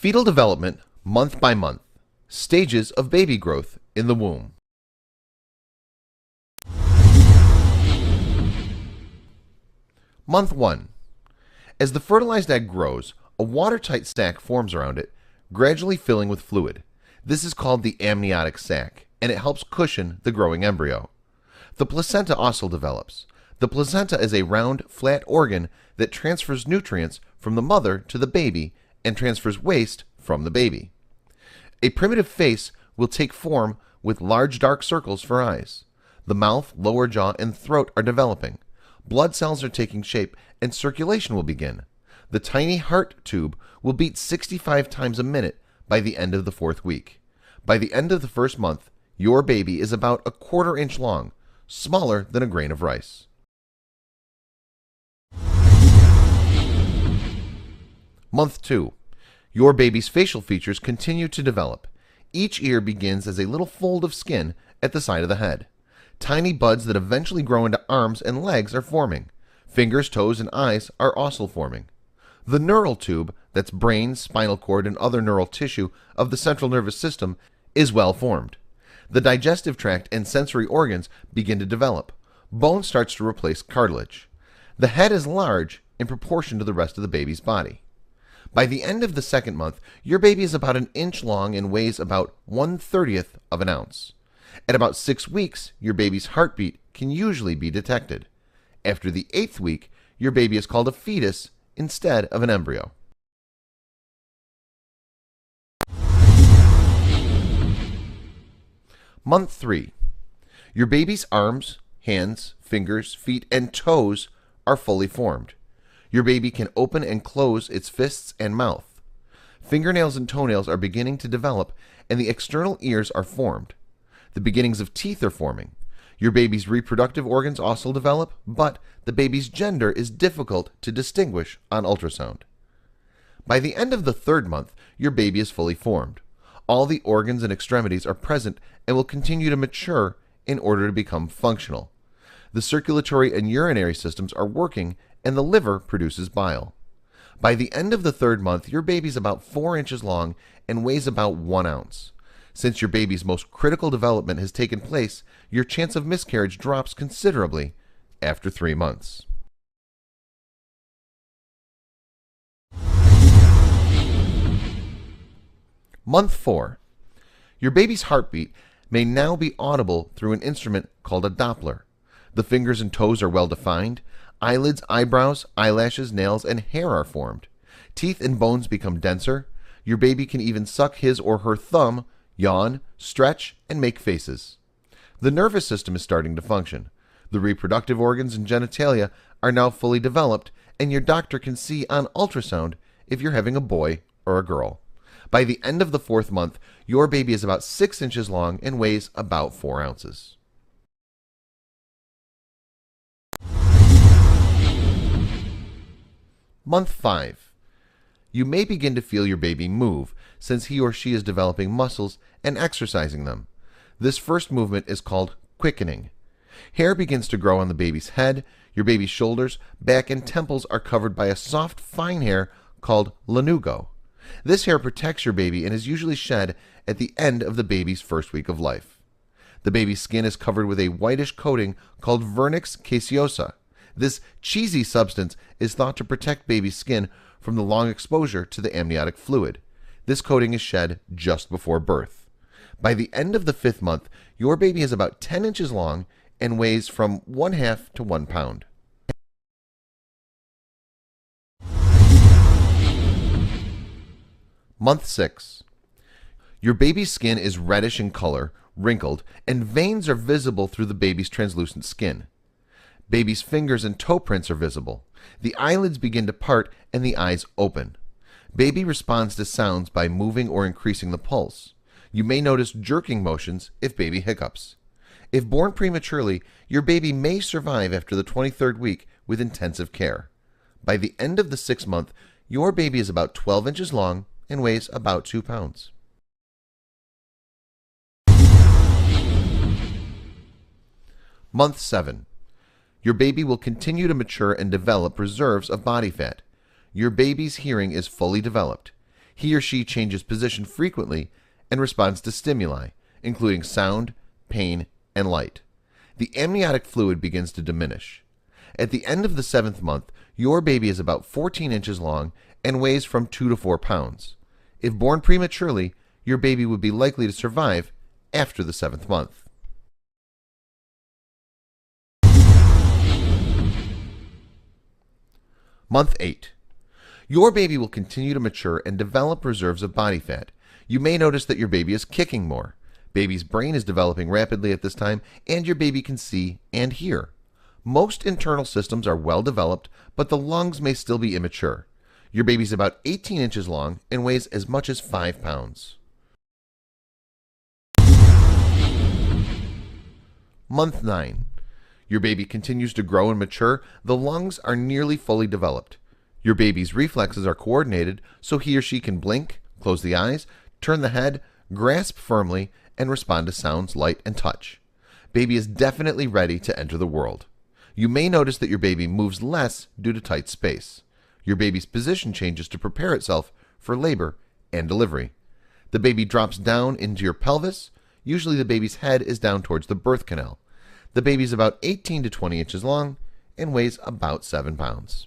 Fetal development, month by month. Stages of baby growth in the womb. Month 1. As the fertilized egg grows, a watertight sac forms around it, gradually filling with fluid. This is called the amniotic sac, and it helps cushion the growing embryo. The placenta also develops. The placenta is a round, flat organ that transfers nutrients from the mother to the baby and transfers waste from the baby. A primitive face will take form with large dark circles for eyes. The mouth, lower jaw, and throat are developing. Blood cells are taking shape and circulation will begin. The tiny heart tube will beat 65 times a minute by the end of the 4th week. By the end of the 1st month, your baby is about a 1/4 inch long, smaller than a grain of rice. Month 2. Your baby's facial features continue to develop. Each ear begins as a little fold of skin at the side of the head. Tiny buds that eventually grow into arms and legs are forming. Fingers, toes, and eyes are also forming. The neural tube, that's brain, spinal cord, and other neural tissue of the central nervous system, is well formed. The digestive tract and sensory organs begin to develop. Bone starts to replace cartilage. The head is large in proportion to the rest of the baby's body. By the end of the 2nd month, your baby is about an inch long and weighs about 1/30th of an ounce. At about 6 weeks, your baby's heartbeat can usually be detected. After the 8th week, your baby is called a fetus instead of an embryo. Month 3. Your baby's arms, hands, fingers, feet, and toes are fully formed. Your baby can open and close its fists and mouth. Fingernails and toenails are beginning to develop, and the external ears are formed. The beginnings of teeth are forming. Your baby's reproductive organs also develop, but the baby's gender is difficult to distinguish on ultrasound. By the end of the 3rd month, your baby is fully formed. All the organs and extremities are present and will continue to mature in order to become functional. The circulatory and urinary systems are working, and the liver produces bile. By the end of the 3rd month, your baby is about 4 inches long and weighs about 1 ounce. Since your baby's most critical development has taken place, your chance of miscarriage drops considerably after 3 months. Month 4. Your baby's heartbeat may now be audible through an instrument called a Doppler. The fingers and toes are well defined. Eyelids, eyebrows, eyelashes, nails, and hair are formed. Teeth and bones become denser. Your baby can even suck his or her thumb, yawn, stretch, and make faces. The nervous system is starting to function. The reproductive organs and genitalia are now fully developed, and your doctor can see on ultrasound if you're having a boy or a girl. By the end of the 4th month, your baby is about 6 inches long and weighs about 4 ounces. Month 5. You may begin to feel your baby move since he or she is developing muscles and exercising them. This first movement is called quickening. Hair begins to grow on the baby's head. Your baby's shoulders, back, and temples are covered by a soft, fine hair called lanugo. This hair protects your baby and is usually shed at the end of the baby's 1st week of life. The baby's skin is covered with a whitish coating called vernix caseosa. This cheesy substance is thought to protect baby's skin from the long exposure to the amniotic fluid. This coating is shed just before birth. By the end of the 5th month, your baby is about 10 inches long and weighs from 1/2 to 1 pound. Month 6. Your baby's skin is reddish in color, wrinkled, and veins are visible through the baby's translucent skin. Baby's fingers and toe prints are visible. The eyelids begin to part and the eyes open. Baby responds to sounds by moving or increasing the pulse. You may notice jerking motions if baby hiccups. If born prematurely, your baby may survive after the 23rd week with intensive care. By the end of the 6th month, your baby is about 12 inches long and weighs about 2 pounds. Month 7. Your baby will continue to mature and develop reserves of body fat. Your baby's hearing is fully developed. He or she changes position frequently and responds to stimuli, including sound, pain, and light. The amniotic fluid begins to diminish. At the end of the 7th month, your baby is about 14 inches long and weighs from 2 to 4 pounds. If born prematurely, your baby would be likely to survive after the 7th month. Month 8. Your baby will continue to mature and develop reserves of body fat. You may notice that your baby is kicking more. Baby's brain is developing rapidly at this time, and your baby can see and hear. Most internal systems are well developed, but the lungs may still be immature. Your baby's about 18 inches long and weighs as much as 5 pounds. Month 9. Your baby continues to grow and mature. The lungs are nearly fully developed. Your baby's reflexes are coordinated so he or she can blink, close the eyes, turn the head, grasp firmly, and respond to sounds, light, and touch. Baby is definitely ready to enter the world. You may notice that your baby moves less due to tight space. Your baby's position changes to prepare itself for labor and delivery. The baby drops down into your pelvis. Usually the baby's head is down towards the birth canal. The baby is about 18 to 20 inches long and weighs about 7 pounds.